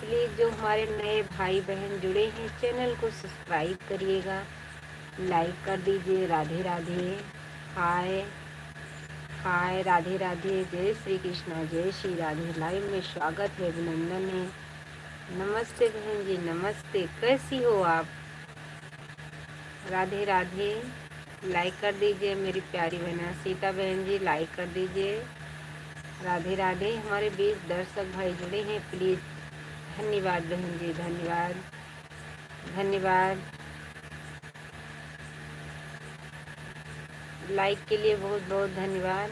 Please जो हमारे नए भाई बहन जुड़े हैं चैनल को सब्सक्राइब करिएगा, लाइक कर दीजिए। राधे राधे। हाय हाय, राधे राधे, जय श्री कृष्णा, जय श्री राधे। लाइव में स्वागत है, अभिनंदन है। नमस्ते बहन जी, नमस्ते, कैसी हो आप? राधे राधे। लाइक कर दीजिए मेरी प्यारी बहना सीता बहन जी, लाइक कर दीजिए। राधे राधे। हमारे बीच दर्शक भाई जुड़े हैं, प्लीज़ धन्यवाद बहन जी, धन्यवाद धन्यवाद। लाइक के लिए बहुत बहुत धन्यवाद।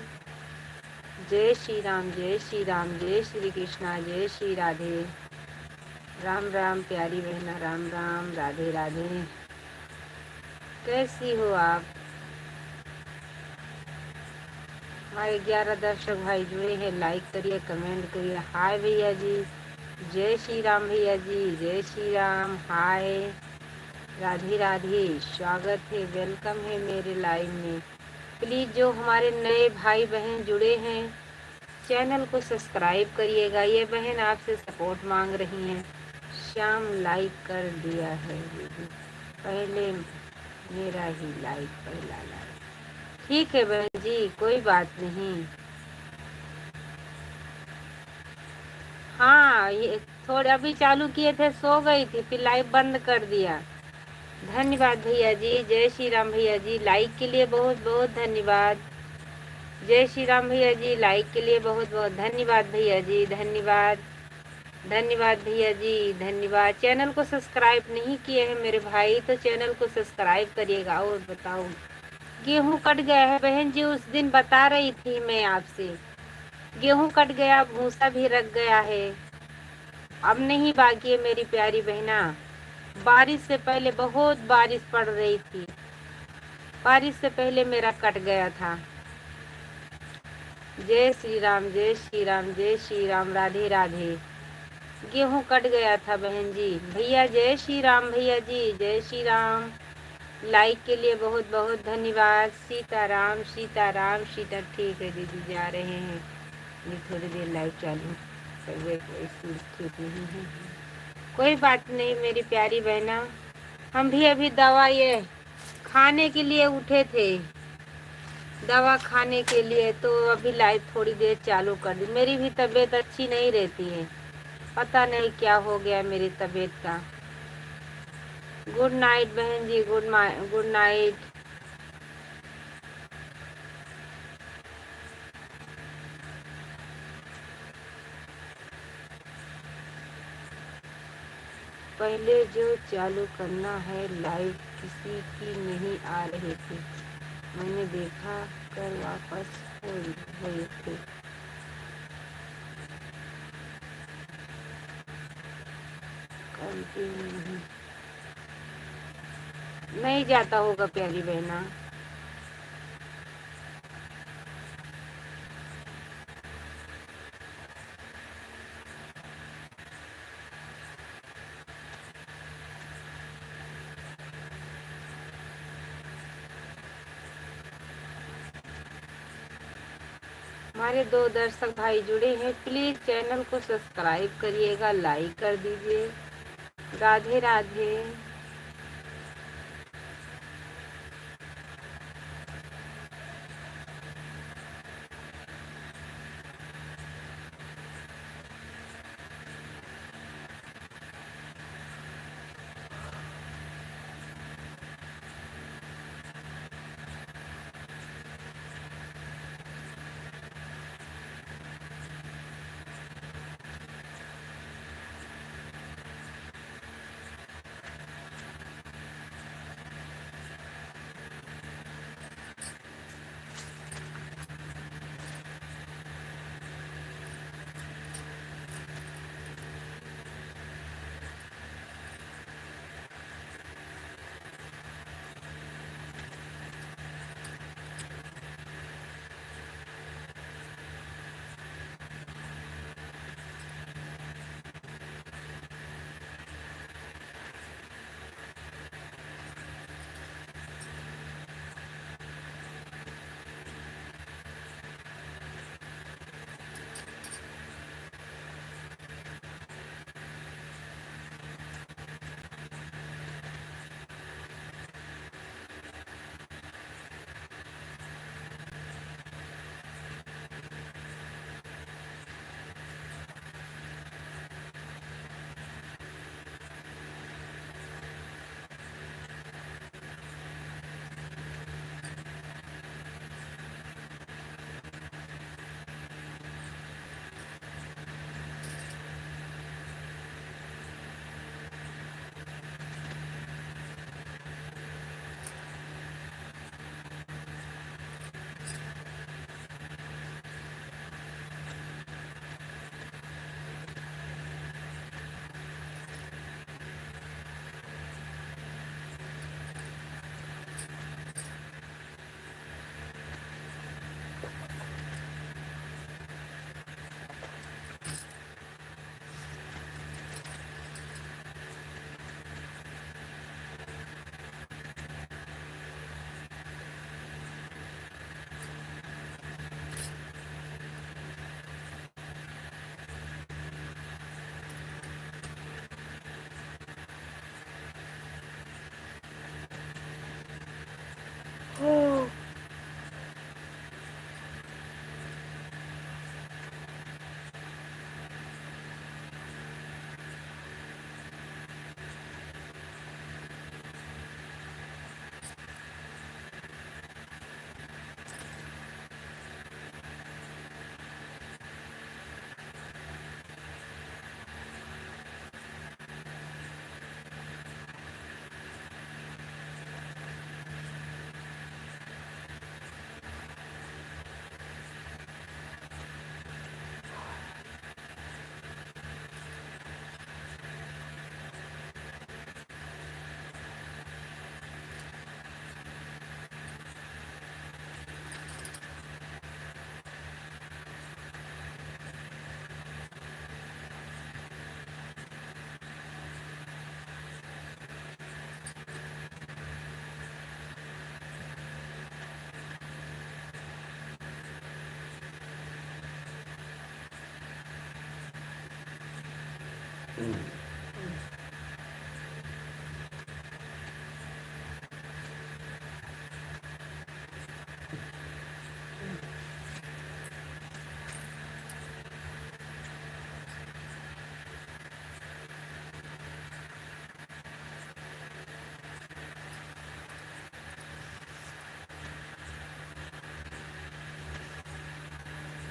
जय श्री राम, जय श्री राम, जय श्री कृष्णा, जय श्री राधे। राम राम प्यारी बहना, राम राम, राधे राधे। कैसी हो आप? हमारे 11 दर्शक भाई जुड़े हैं, लाइक करिए, कमेंट करिए। हाय भैया जी, जय श्री राम भैया जी, जय श्री राम। हाय, राधे राधे, स्वागत है, वेलकम है मेरे लाइव में। प्लीज़ जो हमारे नए भाई बहन जुड़े हैं चैनल को सब्सक्राइब करिएगा। ये बहन आपसे सपोर्ट मांग रही हैं। श्याम लाइक कर दिया है दीदी, पहले मेरा ही लाइक, पहला लाइक। ठीक है बहन जी, कोई बात नहीं। हाँ, ये थोड़े अभी चालू किए थे, सो गई थी, फिर लाइव बंद कर दिया। धन्यवाद भैया जी, जय श्री राम भैया जी, लाइक के लिए बहुत बहुत धन्यवाद। जय श्री राम भैया जी, लाइक के लिए बहुत बहुत धन्यवाद भैया जी, धन्यवाद धन्यवाद भैया जी, धन्यवाद। चैनल को सब्सक्राइब नहीं किए हैं मेरे भाई तो चैनल को सब्सक्राइब करिएगा। और बताओ, गेहूं कट गया है बहन जी, उस दिन बता रही थी मैं आपसे, गेहूं कट गया, भूसा भी रख गया है, अब नहीं बाकी है मेरी प्यारी बहना। बारिश से पहले बहुत बारिश पड़ रही थी, बारिश से पहले मेरा कट गया था। जय श्री राम, जय श्री राम, जय श्री राम, राधे राधे। गेहूं कट गया था बहन जी। भैया जय श्री राम भैया जी, जय श्री राम। लाइक के लिए बहुत बहुत धन्यवाद। सीताराम सीताराम सीता। ठीक है दीदी, जा रहे हैं, ये थोड़ी देर लाइव चालू तबीयत ऐसी ठीक नहीं है। कोई बात नहीं मेरी प्यारी बहना, हम भी अभी दवा ये खाने के लिए उठे थे, दवा खाने के लिए, तो अभी लाइव थोड़ी देर चालू कर दी। मेरी भी तबीयत अच्छी नहीं रहती है, पता नहीं क्या हो गया मेरी तबीयत का। गुड नाइट बहन जी, गुड नाइट। पहले जो चालू करना है लाइव किसी की नहीं आ रही थी, मैंने देखा कर वापस हो गए थे। कंटिन्यू नहीं जाता होगा प्यारी बहना। हमारे 2 दर्शक भाई जुड़े हैं, प्लीज चैनल को सब्सक्राइब करिएगा, लाइक कर दीजिए। राधे राधे।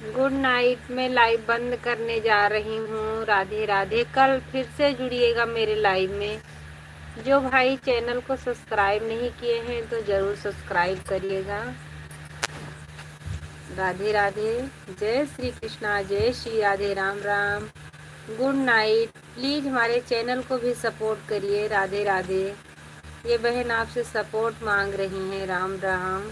Good night. मैं लाइव बंद करने जा रही हूँ। राधे राधे। कल फिर से जुड़िएगा मेरे लाइव में। जो भाई चैनल को सब्सक्राइब नहीं किए हैं तो ज़रूर सब्सक्राइब करिएगा। राधे राधे। जय श्री कृष्णा, जय Shri Radhe, Ram Ram. Good night. Please हमारे चैनल को भी सपोर्ट करिए। राधे राधे। ये बहन आपसे सपोर्ट मांग रही हैं। राम राम।